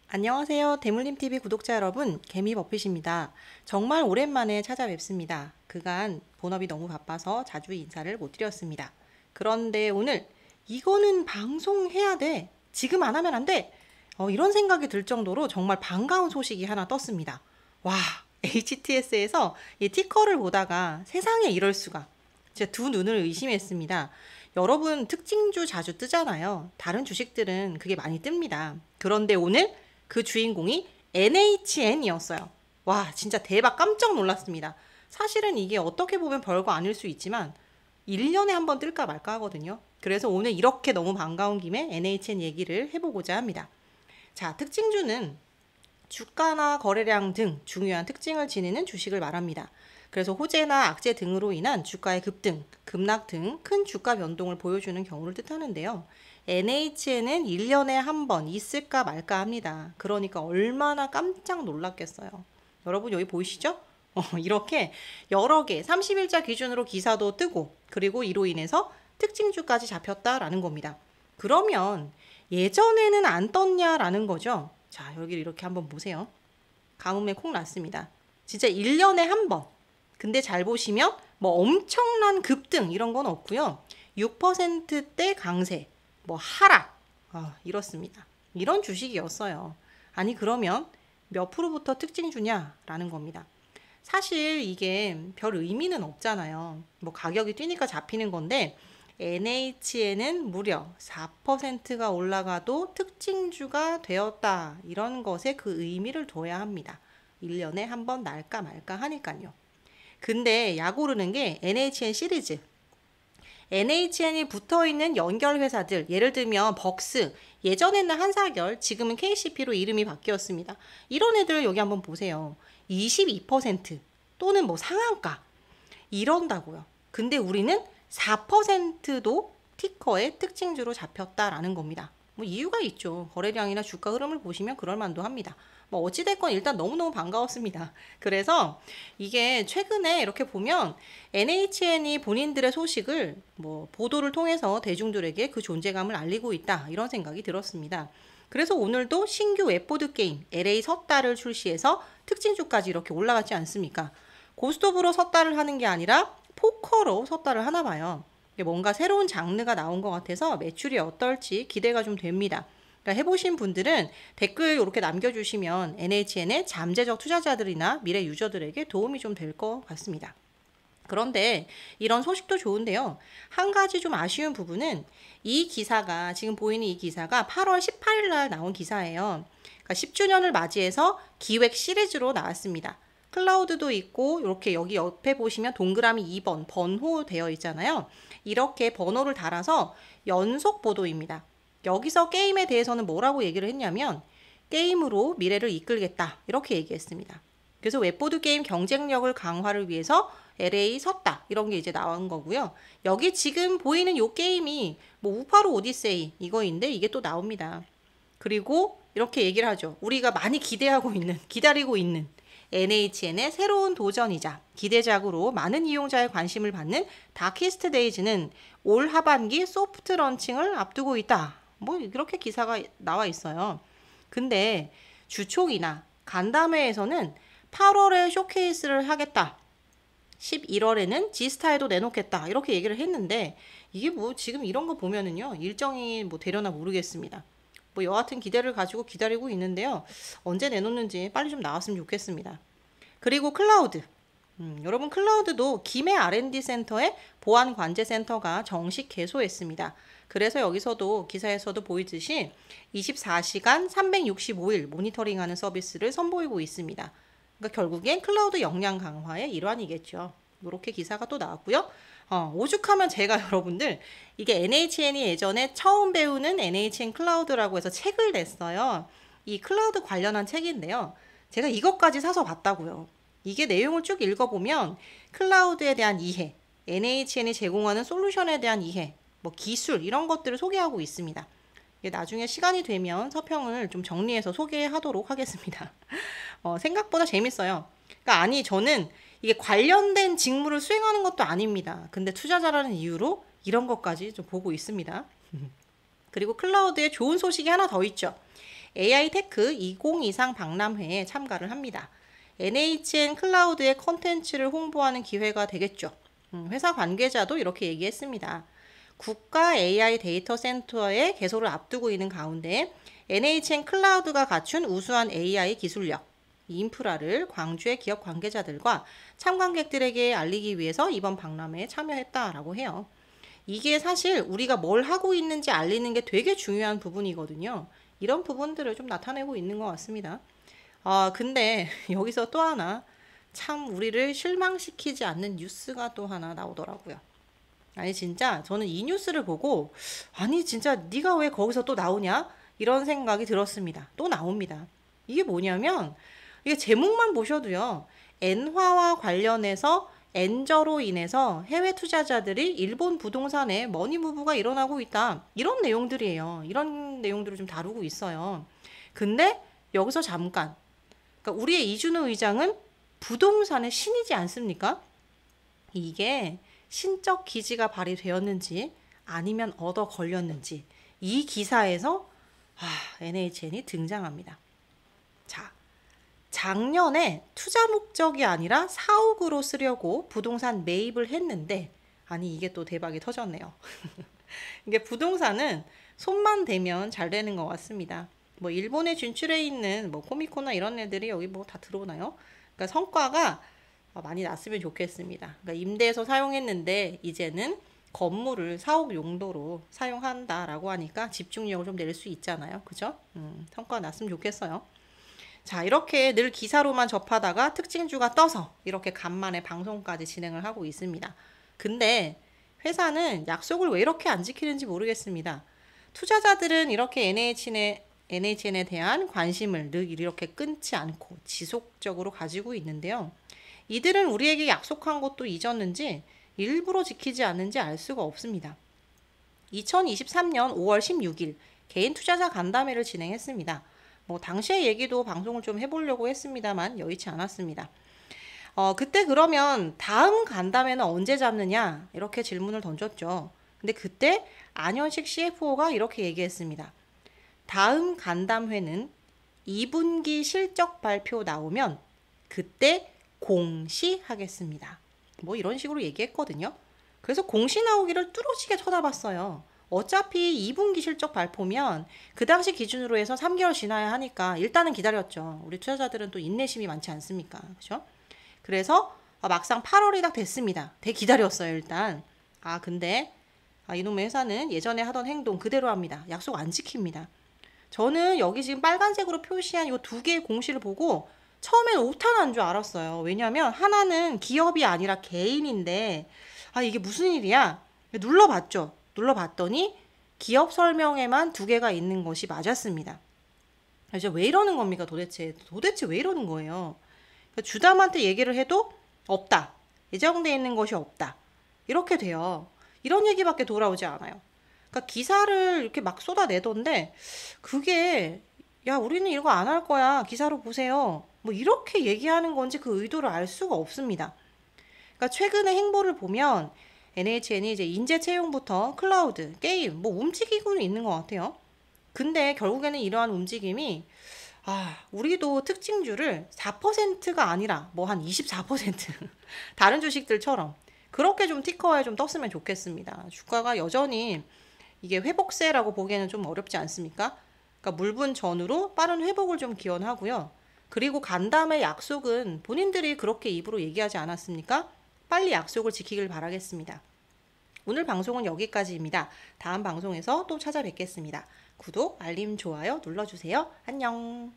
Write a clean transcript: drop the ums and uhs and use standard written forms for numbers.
안녕하세요. 대물림TV 구독자 여러분, 개미버핏입니다. 정말 오랜만에 찾아뵙습니다. 그간 본업이 너무 바빠서 자주 인사를 못 드렸습니다. 그런데 오늘 이거는 방송해야 돼. 지금 안 하면 안 돼. 이런 생각이 들 정도로 정말 반가운 소식이 하나 떴습니다. 와, HTS에서 이 티커를 보다가 세상에 이럴 수가. 제가 두 눈을 의심했습니다. 여러분 특징주 자주 뜨잖아요. 다른 주식들은 그게 많이 뜹니다. 그런데 오늘 그 주인공이 NHN이었어요. 와, 진짜 대박 깜짝 놀랐습니다. 사실은 이게 어떻게 보면 별거 아닐 수 있지만 1년에 한 번 뜰까 말까 하거든요. 그래서 오늘 이렇게 너무 반가운 김에 NHN 얘기를 해보고자 합니다. 자, 특징주는 주가나 거래량 등 중요한 특징을 지니는 주식을 말합니다. 그래서 호재나 악재 등으로 인한 주가의 급등, 급락 등 큰 주가 변동을 보여주는 경우를 뜻하는데요. NHN은 1년에 한 번 있을까 말까 합니다. 그러니까 얼마나 깜짝 놀랐겠어요. 여러분 여기 보이시죠? 이렇게 여러 개 30일자 기준으로 기사도 뜨고 그리고 이로 인해서 특징주까지 잡혔다라는 겁니다. 그러면 예전에는 안 떴냐라는 거죠. 자, 여기를 이렇게 한번 보세요. 가뭄에 콩 났습니다. 진짜 1년에 한 번. 근데 잘 보시면 뭐 엄청난 급등 이런 건 없고요. 6%대 강세, 뭐 하락, 이렇습니다. 이런 주식이었어요. 아니 그러면 몇 프로부터 특징주냐라는 겁니다. 사실 이게 별 의미는 없잖아요. 뭐 가격이 뛰니까 잡히는 건데 NHN은 무려 4%가 올라가도 특징주가 되었다. 이런 것에 그 의미를 둬야 합니다. 1년에 한 번 날까 말까 하니까요. 근데 약 오르는 게 NHN 시리즈. NHN이 붙어있는 연결 회사들, 예를 들면 벅스, 예전에는 한사결, 지금은 KCP로 이름이 바뀌었습니다. 이런 애들 여기 한번 보세요. 22% 또는 뭐 상한가 이런다고요. 근데 우리는 4%도 티커의 특징주로 잡혔다라는 겁니다. 뭐 이유가 있죠. 거래량이나 주가 흐름을 보시면 그럴 만도 합니다. 뭐 어찌됐건 일단 너무너무 반가웠습니다. 그래서 이게 최근에 이렇게 보면 NHN이 본인들의 소식을 뭐 보도를 통해서 대중들에게 그 존재감을 알리고 있다 이런 생각이 들었습니다. 그래서 오늘도 신규 웹보드 게임 LA 섰다를 출시해서 특징주까지 이렇게 올라갔지 않습니까? 고스톱으로 섰다를 하는 게 아니라 포커로 섰다를 하나 봐요. 뭔가 새로운 장르가 나온 것 같아서 매출이 어떨지 기대가 좀 됩니다. 그러니까 해보신 분들은 댓글 이렇게 남겨주시면 NHN의 잠재적 투자자들이나 미래 유저들에게 도움이 좀 될 것 같습니다. 그런데 이런 소식도 좋은데요. 한 가지 좀 아쉬운 부분은 이 기사가 지금 보이는 이 기사가 8월 18일 날 나온 기사예요. 그러니까 10주년을 맞이해서 기획 시리즈로 나왔습니다. 클라우드도 있고 이렇게 여기 옆에 보시면 동그라미 2번 번호 되어 있잖아요. 이렇게 번호를 달아서 연속 보도입니다. 여기서 게임에 대해서는 뭐라고 얘기를 했냐면 게임으로 미래를 이끌겠다 이렇게 얘기했습니다. 그래서 웹보드 게임 경쟁력을 강화를 위해서 LA 섰다 이런 게 이제 나온 거고요. 여기 지금 보이는 요 게임이 뭐 우파루 오디세이 이거인데 이게 또 나옵니다. 그리고 이렇게 얘기를 하죠. 우리가 많이 기다리고 있는 NHN의 새로운 도전이자 기대작으로 많은 이용자의 관심을 받는 다키스트 데이즈는 올 하반기 소프트 런칭을 앞두고 있다. 뭐 이렇게 기사가 나와 있어요. 근데 주총이나 간담회에서는 8월에 쇼케이스를 하겠다. 11월에는 G스타에도 내놓겠다. 이렇게 얘기를 했는데 이게 뭐 지금 이런 거 보면은요. 일정이 뭐 되려나 모르겠습니다. 뭐 여하튼 기대를 가지고 기다리고 있는데요. 언제 내놓는지 빨리 좀 나왔으면 좋겠습니다. 그리고 클라우드. 여러분 클라우드도 김해 R&D 센터의 보안 관제 센터가 정식 개소했습니다. 그래서 여기서도 기사에서도 보이듯이 24시간 365일 모니터링하는 서비스를 선보이고 있습니다. 그러니까 결국엔 클라우드 역량 강화의 일환이겠죠. 이렇게 기사가 또 나왔고요. 오죽하면 제가 여러분들 이게 NHN이 예전에 처음 배우는 NHN 클라우드라고 해서 책을 냈어요. 이 클라우드 관련한 책인데요. 제가 이것까지 사서 봤다고요. 이게 내용을 쭉 읽어보면 클라우드에 대한 이해, NHN이 제공하는 솔루션에 대한 이해, 뭐 기술 이런 것들을 소개하고 있습니다. 나중에 시간이 되면 서평을 좀 정리해서 소개하도록 하겠습니다. 생각보다 재밌어요. 그러니까 아니 저는 이게 관련된 직무를 수행하는 것도 아닙니다. 근데 투자자라는 이유로 이런 것까지 좀 보고 있습니다. 그리고 클라우드에 좋은 소식이 하나 더 있죠. AI 테크 2023 박람회에 참가를 합니다. NHN 클라우드의 컨텐츠를 홍보하는 기회가 되겠죠. 회사 관계자도 이렇게 얘기했습니다. 국가 AI 데이터 센터의 개소를 앞두고 있는 가운데 NHN 클라우드가 갖춘 우수한 AI 기술력, 이 인프라를 광주의 기업 관계자들과 참관객들에게 알리기 위해서 이번 박람회에 참여했다라고 해요. 이게 사실 우리가 뭘 하고 있는지 알리는 게 되게 중요한 부분이거든요. 이런 부분들을 좀 나타내고 있는 것 같습니다. 근데 여기서 또 하나 참 우리를 실망시키지 않는 뉴스가 또 하나 나오더라고요. 아니 진짜 저는 이 뉴스를 보고 아니 진짜 네가 왜 거기서 또 나오냐? 이런 생각이 들었습니다. 또 나옵니다. 이게 뭐냐면 이게 제목만 보셔도요. 엔화와 관련해서 엔저로 인해서 해외 투자자들이 일본 부동산에 머니무브가 일어나고 있다. 이런 내용들이에요. 이런 내용들을 좀 다루고 있어요. 근데 여기서 잠깐 그러니까 우리의 이준호 의장은 부동산의 신이지 않습니까? 이게 신적 기지가 발휘되었는지 아니면 얻어 걸렸는지 이 기사에서 NHN이 등장합니다. 자, 작년에 투자 목적이 아니라 사옥으로 쓰려고 부동산 매입을 했는데 아니 이게 또 대박이 터졌네요. 이게 부동산은 손만 대면 잘 되는 것 같습니다. 뭐 일본에 진출해 있는 뭐 코미코나 이런 애들이 여기 뭐 다 들어오나요? 그러니까 성과가 많이 났으면 좋겠습니다. 그러니까 임대해서 사용했는데 이제는 건물을 사옥 용도로 사용한다라고 하니까 집중력을 좀 낼 수 있잖아요. 그죠? 성과 났으면 좋겠어요. 자, 이렇게 늘 기사로만 접하다가 특징주가 떠서 이렇게 간만에 방송까지 진행을 하고 있습니다. 근데 회사는 약속을 왜 이렇게 안 지키는지 모르겠습니다. 투자자들은 이렇게 NHN에 대한 관심을 늘 이렇게 끊지 않고 지속적으로 가지고 있는데요. 이들은 우리에게 약속한 것도 잊었는지 일부러 지키지 않는지 알 수가 없습니다. 2023년 5월 16일 개인 투자자 간담회를 진행했습니다. 뭐 당시의 얘기도 방송을 좀 해보려고 했습니다만 여의치 않았습니다. 그때 그러면 다음 간담회는 언제 잡느냐 이렇게 질문을 던졌죠. 근데 그때 안현식 CFO가 이렇게 얘기했습니다. 다음 간담회는 2분기 실적 발표 나오면 그때 공시하겠습니다. 뭐 이런 식으로 얘기했거든요. 그래서 공시 나오기를 뚜렷이 쳐다봤어요. 어차피 2분기 실적 발표면 그 당시 기준으로 해서 3개월 지나야 하니까 일단은 기다렸죠. 우리 투자자들은 또 인내심이 많지 않습니까? 그렇죠? 그래서 막상 8월이 딱 됐습니다. 되게 기다렸어요, 일단. 근데 이놈의 회사는 예전에 하던 행동 그대로 합니다. 약속 안 지킵니다. 저는 여기 지금 빨간색으로 표시한 이 두 개의 공시를 보고 처음엔 오타난 줄 알았어요. 왜냐면 하나는 기업이 아니라 개인인데 이게 무슨 일이야? 눌러봤죠. 눌러봤더니 기업 설명에만 두 개가 있는 것이 맞았습니다. 그래서 왜 이러는 겁니까 도대체 왜 이러는 거예요? 그러니까 주담한테 얘기를 해도 없다. 예정돼 있는 것이 없다. 이렇게 돼요. 이런 얘기밖에 돌아오지 않아요. 그러니까 기사를 이렇게 막 쏟아내던데 그게 야 우리는 이거 안 할 거야. 기사로 보세요. 뭐 이렇게 얘기하는 건지 그 의도를 알 수가 없습니다. 그러니까 최근의 행보를 보면 NHN이 이제 인재 채용부터 클라우드, 게임 뭐 움직이고는 있는 것 같아요. 근데 결국에는 이러한 움직임이 우리도 특징주를 4%가 아니라 뭐 한 24% 다른 주식들처럼 그렇게 좀 티커에 좀 떴으면 좋겠습니다. 주가가 여전히 이게 회복세라고 보기에는 좀 어렵지 않습니까? 그러니까 물분 전후로 빠른 회복을 좀 기원하고요. 그리고 간담회 약속은 본인들이 그렇게 입으로 얘기하지 않았습니까? 빨리 약속을 지키길 바라겠습니다. 오늘 방송은 여기까지입니다. 다음 방송에서 또 찾아뵙겠습니다. 구독, 알림, 좋아요 눌러주세요. 안녕.